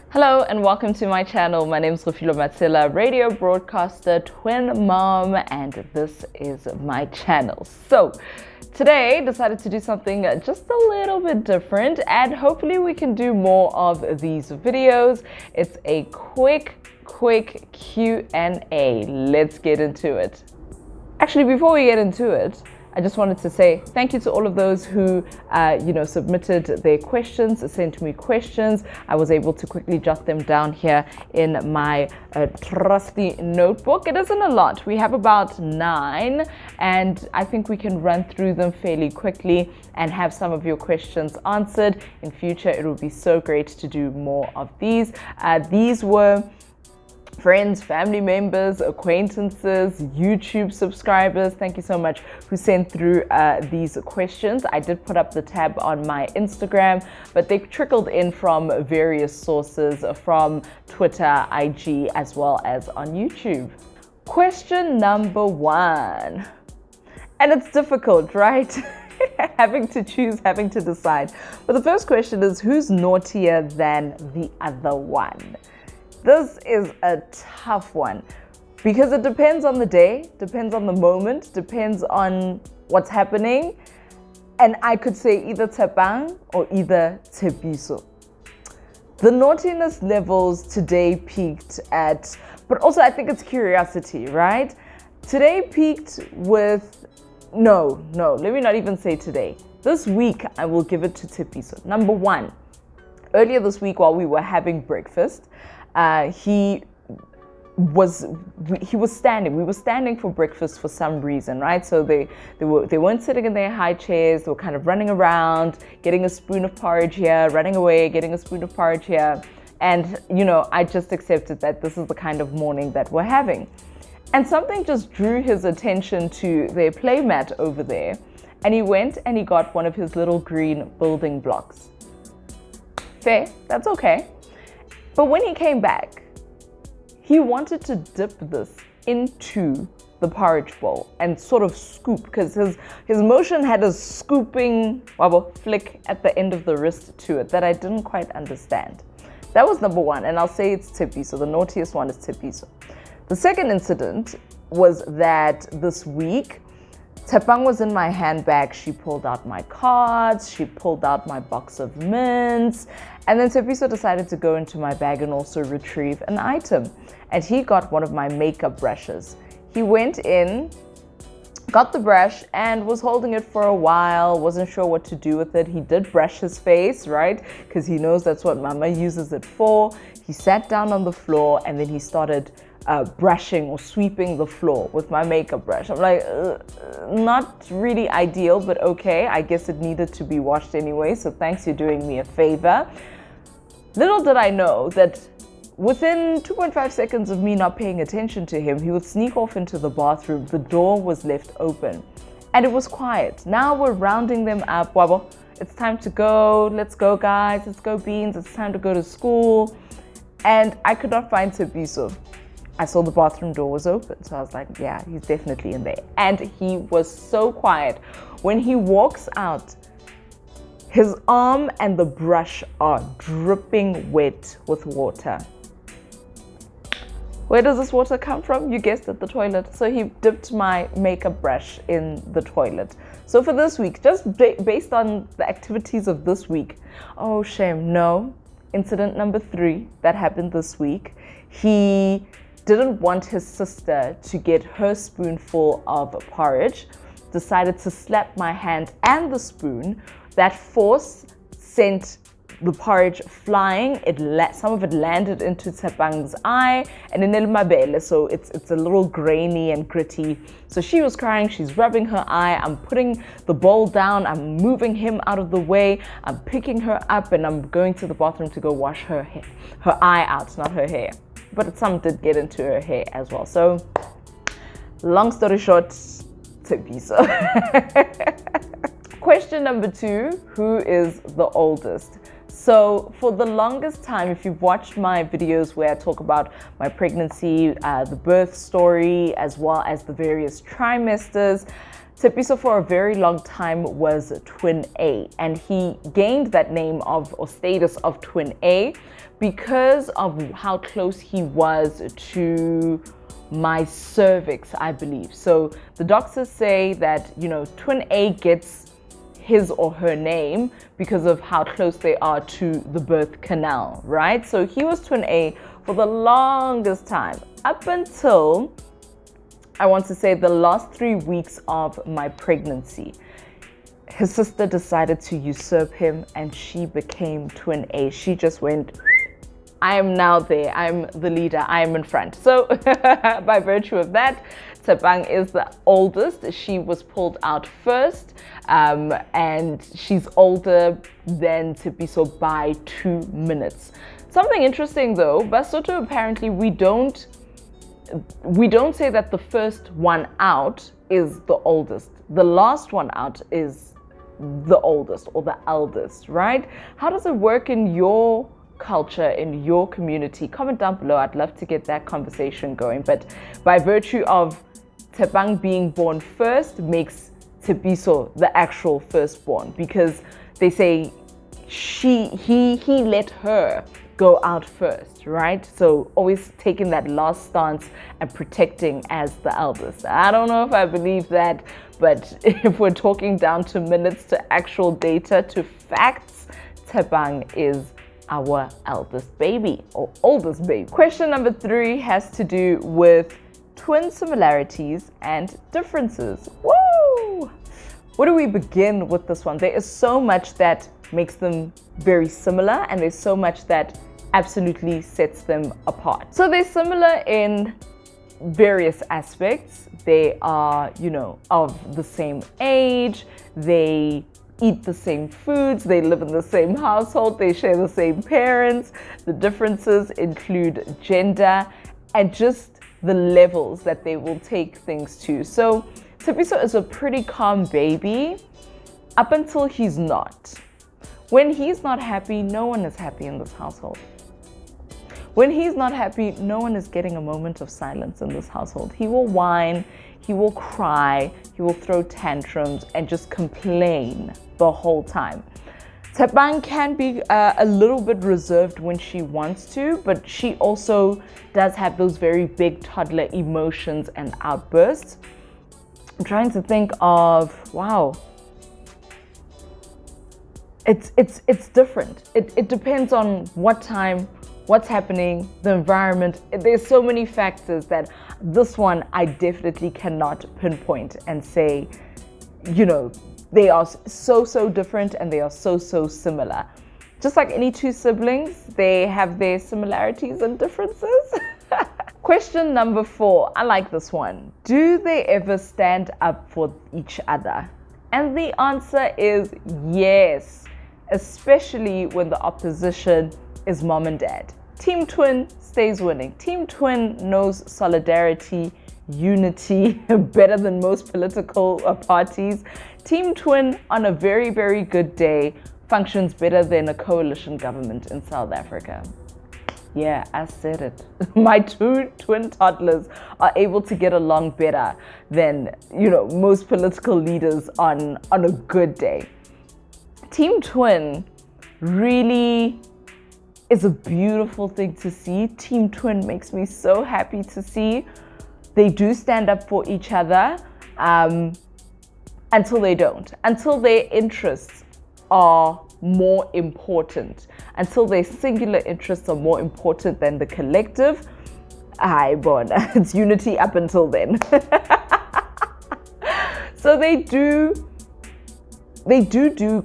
Hello and welcome to my channel. My name is Fifi, radio broadcaster, twin mom, and this is my channel. So today decided to do something just a little bit different, and hopefully we can do more of these videos. It's a quick Q&A. Let's get into it. Actually, before we get into it, I just wanted to say thank you to all of those who, submitted their questions, sent me questions. I was able to quickly jot them down here in my trusty notebook. It isn't a lot. We have about 9, and I think we can run through them fairly quickly and have some of your questions answered. In future, it would be so great to do more of these. These were friends, family members, acquaintances, YouTube subscribers. Thank you so much who sent through these questions. I did put up the tab on my Instagram, but they trickled in from various sources, from Twitter, IG, as well as on YouTube. Question number 1. And it's difficult, right? having to choose, having to decide. But the first question is, who's naughtier than the other one? This is a tough one because it depends on the day, depends on the moment, depends on what's happening. And I could say either Tshepang or either Tshepiso. The naughtiness levels today peaked at, but also I think it's curiosity, right? Today peaked with, no, let me not even say today. This week, I will give it to Tshepiso. Number 1, earlier this week while we were having breakfast, he was standing. We were standing for breakfast for some reason, right? So they weren't sitting in their high chairs. They were kind of running around, getting a spoon of porridge here, running away, getting a spoon of porridge here. And, I just accepted that this is the kind of morning that we're having. And something just drew his attention to their play mat over there. And he went and he got one of his little green building blocks. Fair, that's okay. But when he came back, he wanted to dip this into the porridge bowl and sort of scoop, because his motion had a scooping flick at the end of the wrist to it that I didn't quite understand. That was number 1, and I'll say it's Tshepiso. The naughtiest one is Tshepiso. The second incident was that this week, Tshepang was in my handbag. She pulled out my cards, she pulled out my box of mints, and then Tshepiso decided to go into my bag and also retrieve an item. And he got one of my makeup brushes. He went in, got the brush, and was holding it for a while, wasn't sure what to do with it. He did brush his face, right? Because he knows that's what Mama uses it for. He sat down on the floor and then he started brushing or sweeping the floor with my makeup brush. I'm like, not really ideal, but okay. I guess it needed to be washed anyway, so thanks, you're doing me a favor. Little did I know that within 2.5 seconds of me not paying attention to him, he would sneak off into the bathroom. The door was left open and it was quiet. Now we're rounding them up. Wabo, it's time to go. Let's go, guys. Let's go, Beans. It's time to go to school. And I could not find Tshepiso. I saw the bathroom door was open, so I was like, yeah, he's definitely in there. And he was so quiet. When he walks out, his arm and the brush are dripping wet with water. Where does this water come from? You guessed it, the toilet. So he dipped my makeup brush in the toilet. So for this week, just based on the activities of this week, oh shame, no. Incident number 3 that happened this week, he didn't want his sister to get her spoonful of porridge, decided to slap my hand and the spoon. That force sent the porridge flying. Some of it landed into Tshepang's eye and in mabele, so it's a little grainy and gritty. So she was crying, she's rubbing her eye. I'm putting the bowl down, I'm moving him out of the way, I'm picking her up, and I'm going to the bathroom to go wash her eye out, not her hair. But some did get into her hair as well. So long story short, Tshepiso. Question number 2, who is the oldest? So for the longest time, if you've watched my videos where I talk about my pregnancy, the birth story, as well as the various trimesters, Tepiso for a very long time was Twin A, and he gained that name of or status of Twin A because of how close he was to my cervix, I believe. So the doctors say that, Twin A gets his or her name because of how close they are to the birth canal, right? So he was Twin A for the longest time, up until, I want to say, the last 3 weeks of my pregnancy. His sister decided to usurp him and she became Twin A. She just went, I am now there. I'm the leader. I am in front. So by virtue of that, Tebang is the oldest. She was pulled out first, and she's older than Tepiso by 2 minutes. Something interesting though, Basotho, apparently we don't say that the first one out is the oldest. The last one out is the oldest or the eldest, right? How does it work in your culture, in your community? Comment down below. I'd love to get that conversation going. But by virtue of Tebang being born first makes Tepiso the actual firstborn, because they say he let her go out first, right? So always taking that last stance and protecting as the eldest. I don't know if I believe that, but if we're talking down to minutes, to actual data, to facts, Tebang is our eldest baby or oldest baby. Question number 3 has to do with twin similarities and differences. Woo! Where do we begin with this one? There is so much that makes them very similar, and there's so much that absolutely sets them apart. So they're similar in various aspects. They are, of the same age. They eat the same foods, they live in the same household, they share the same parents. The differences include gender and just the levels that they will take things to. So Tepiso is a pretty calm baby up until he's not. When he's not happy, no one is happy in this household. When he's not happy, no one is getting a moment of silence in this household. He will whine, he will cry, he will throw tantrums and just complain the whole time. Tebang can be a little bit reserved when she wants to, but she also does have those very big toddler emotions and outbursts. I'm trying to think of, wow. It's different. It depends on what time, what's happening, the environment. There's so many factors that this one I definitely cannot pinpoint and say, they are so different and they are so similar. Just like any two siblings, they have their similarities and differences. Question number 4, I like this one. Do they ever stand up for each other? And the answer is yes, especially when the opposition is mom and dad. Team Twin stays winning. Team Twin knows solidarity, unity better than most political parties. Team Twin on a very good day functions better than a coalition government in South Africa. Yeah, I said it. My 2 twin toddlers are able to get along better than, most political leaders on a good day. Team Twin really is a beautiful thing to see. Team Twin makes me so happy to see. They do stand up for each other until they don't, until their interests are more important, until their singular interests are more important than the collective. It's unity up until then. So they do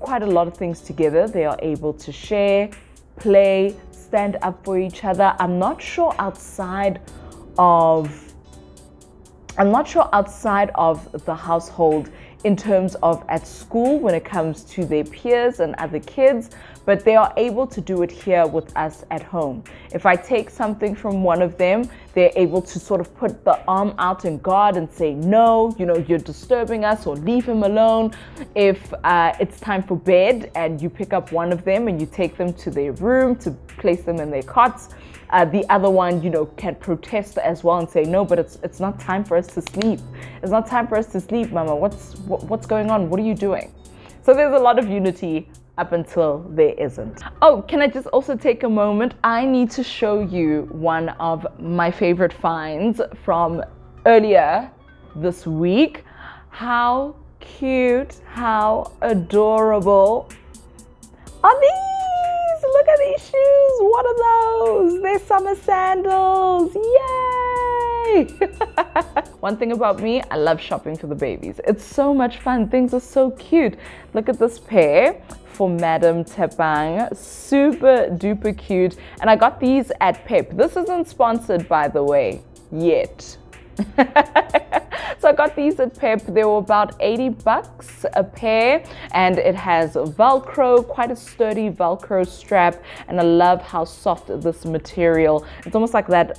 quite a lot of things together. They are able to share, play, stand up for each other. I'm not sure outside of the household in terms of at school when it comes to their peers and other kids, but they are able to do it here with us at home. If I take something from one of them, they're able to sort of put the arm out in guard and say, no, you're disturbing us, or leave him alone. If it's time for bed and you pick up one of them and you take them to their room to place them in their cots, the other one, can protest as well and say, no, but it's not time for us to sleep. It's not time for us to sleep, Mama. What's going on? What are you doing? So there's a lot of unity up until there isn't. Oh, can I just also take a moment? I need to show you one of my favorite finds from earlier this week. How cute, how adorable are these? Look at these shoes. What are those? They're summer sandals. Yay! One thing about me, I love shopping for the babies. It's so much fun. Things are so cute. Look at this pair for Madam Tebang. Super duper cute. And I got these at Pep. This isn't sponsored, by the way, yet. So I got these at Pep. They were about $80 a pair, and it has Velcro, quite a sturdy Velcro strap, and I love how soft this material. It's almost like that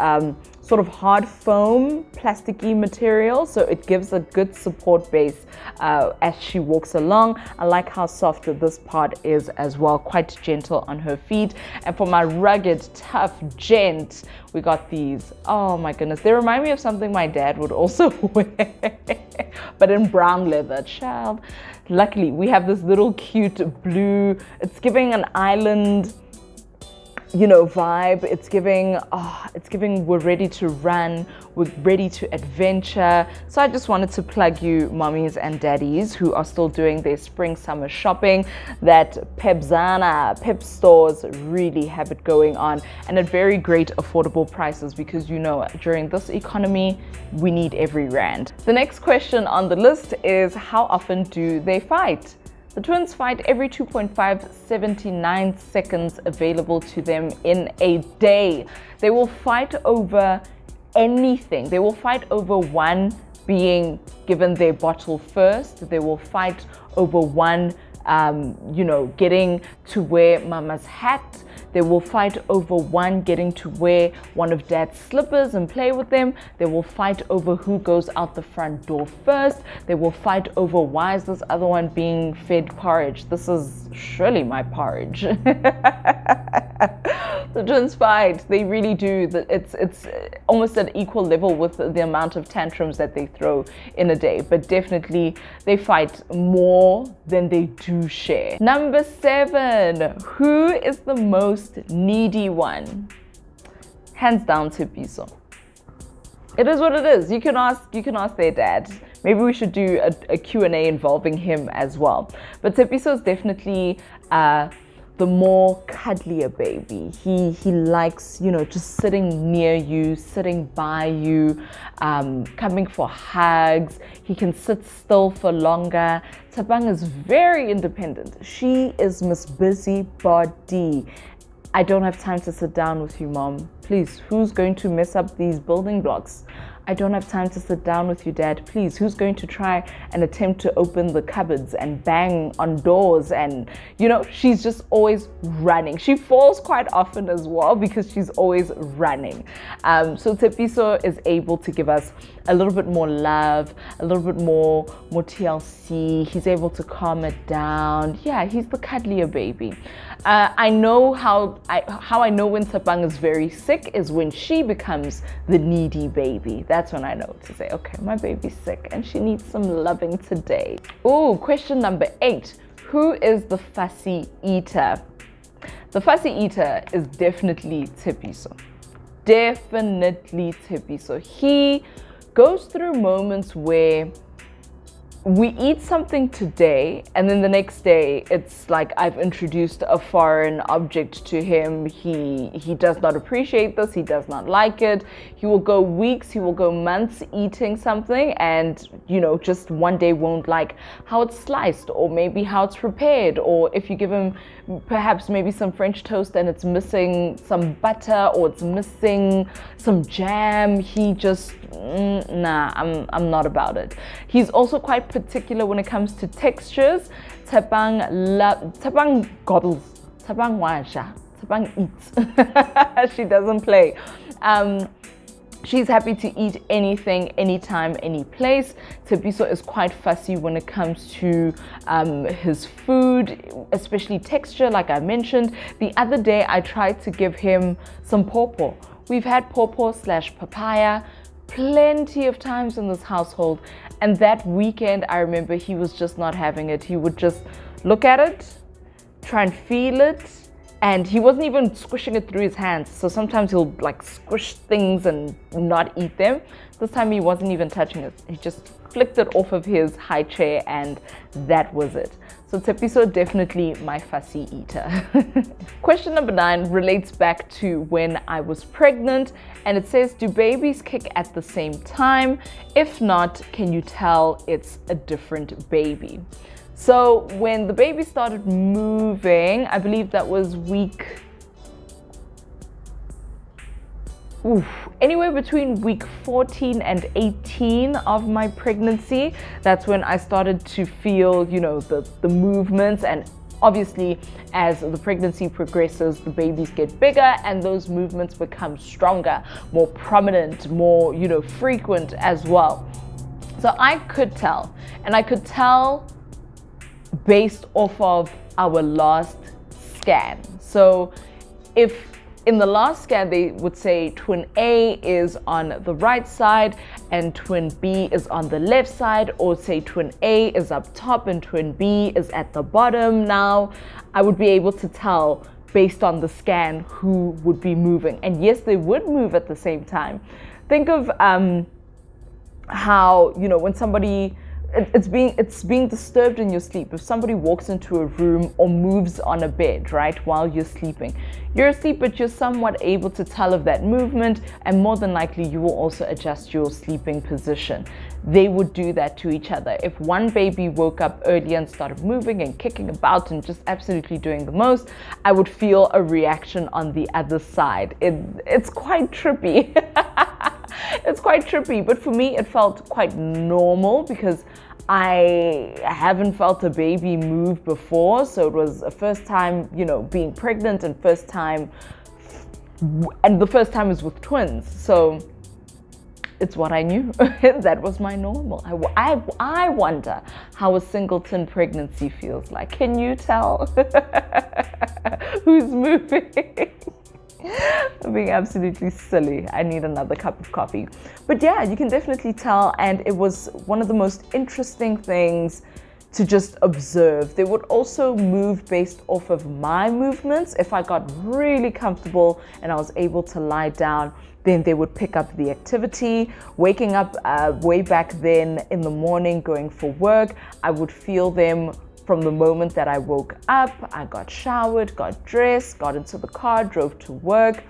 sort of hard foam, plasticky material, so it gives a good support base as she walks along. I like how soft this part is as well, quite gentle on her feet. And for my rugged, tough gent, we got these. Oh my goodness, they remind me of something my dad would also wear, but in brown leather, child. Luckily, we have this little cute blue, it's giving an island vibe. It's giving we're ready to run, we're ready to adventure. So I just wanted to plug you mommies and daddies who are still doing their spring summer shopping that Pep stores really have it going on, and at very great affordable prices, because during this economy we need every rand. The next question on the list is, how often do they fight? The twins fight every 2.579 seconds available to them in a day. They will fight over anything. They will fight over one being given their bottle first. They will fight over one, getting to wear mama's hat. They will fight over one getting to wear one of dad's slippers and play with them. They will fight over who goes out the front door first. They will fight over, why is this other one being fed porridge? This is surely my porridge. The twins fight. They really do. It's almost at equal level with the amount of tantrums that they throw in a day. But definitely they fight more than they do share. Number 7. Who is the most needy one? Hands down, Tepiso. It is what it is. You can ask their dad. Maybe we should do a Q&A involving him as well. But Tepiso is definitely the more cuddlier baby. He likes, just sitting near you, sitting by you, coming for hugs. He can sit still for longer. Tebang is very independent. She is Miss Busybody. I don't have time to sit down with you, Mom. Please, who's going to mess up these building blocks? I don't have time to sit down with you, Dad. Please, who's going to try and attempt to open the cupboards and bang on doors? And, she's just always running. She falls quite often as well because she's always running. So Tepiso is able to give us a little bit more love, a little bit more TLC. He's able to calm it down. Yeah, he's the cuddlier baby. I know how I know when Tebang is very sick is when she becomes the needy baby. That's when I know to say, okay, my baby's sick and she needs some loving today. Oh, question number 8. Who is the fussy eater? The fussy eater is definitely Tepiso. Definitely Tepiso. He goes through moments where we eat something today and then the next day it's like I've introduced a foreign object to him. He does not appreciate this. He does not like it. He will go weeks, he will go months eating something and just one day won't like how it's sliced or maybe how it's prepared, or if you give him perhaps maybe some French toast and it's missing some butter or it's missing some jam, he just nah, I'm not about it. He's also quite particular when it comes to textures. Tebang gobbles, Tebang wansha, Tebang eats. She doesn't play. She's happy to eat anything, anytime, any place. Tepiso is quite fussy when it comes to his food, especially texture, like I mentioned. The other day, I tried to give him some pawpaw. We've had pawpaw/papaya plenty of times in this household. And that weekend, I remember he was just not having it. He would just look at it, try and feel it, and he wasn't even squishing it through his hands. So sometimes he'll like squish things and not eat them. This time he wasn't even touching it. He just flicked it off of his high chair and that was it. So Tepiso, definitely my fussy eater. Question number 9 relates back to when I was pregnant, and it says, do babies kick at the same time? If not, can you tell it's a different baby? So when the baby started moving, I believe that was anywhere between week 14 and 18 of my pregnancy. That's when I started to feel, the movements. And obviously, as the pregnancy progresses, the babies get bigger and those movements become stronger, more prominent, more, frequent as well. So I could tell, and I could tell based off of our last scan. So if in the last scan they would say twin A is on the right side and twin B is on the left side, or say twin A is up top and twin B is at the bottom, now I would be able to tell based on the scan who would be moving. And yes, they would move at the same time. Think of how, when somebody it's being disturbed in your sleep. If somebody walks into a room or moves on a bed, right, while you're sleeping, you're asleep, but you're somewhat able to tell of that movement, and more than likely you will also adjust your sleeping position. They would do that to each other. If one baby woke up early and started moving and kicking about and just absolutely doing the most, I would feel a reaction on the other side. It's quite trippy. It's quite trippy, but for me it felt quite normal because I haven't felt a baby move before. So it was a first time, being pregnant, and the first time was with twins. So it's what I knew. That was my normal. I wonder how a singleton pregnancy feels like. Can you tell who's moving? I'm being absolutely silly. I need another cup of coffee. But yeah, you can definitely tell, and it was one of the most interesting things to just observe. They would also move based off of my movements. If I got really comfortable and I was able to lie down, then they would pick up the activity. Waking up way back then in the morning, going for work, I would feel them from the moment that I woke up. I got showered, got dressed, got into the car, drove to work.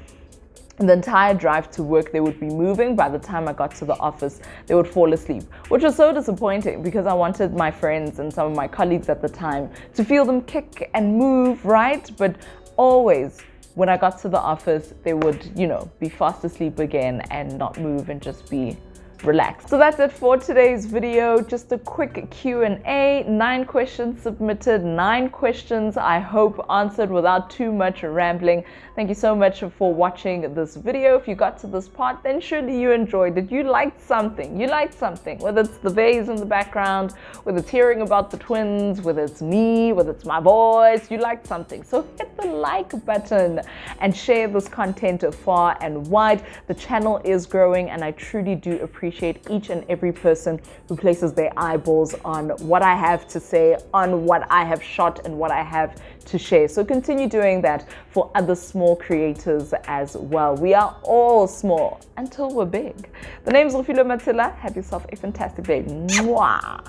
And the entire drive to work, they would be moving. By the time I got to the office, they would fall asleep, which was so disappointing because I wanted my friends and some of my colleagues at the time to feel them kick and move, right? But always, when I got to the office, they would, be fast asleep again and not move and just be relaxed. So that's it for today's video. Just a quick Q&A. 9 questions submitted, 9 questions I hope answered without too much rambling. Thank you so much for watching this video. If you got to this part, then surely you enjoyed it. You liked something. Whether it's the vase in the background, whether it's hearing about the twins, whether it's me, whether it's my voice, you liked something. So hit the like button and share this content far and wide. The channel is growing, and I truly do appreciate each and every person who places their eyeballs on what I have to say, on what I have shot, and what I have to share. So continue doing that for other small creators as well. We are all small until we're big. The name is Rufilo Matila. Have yourself a fantastic day. Mwah.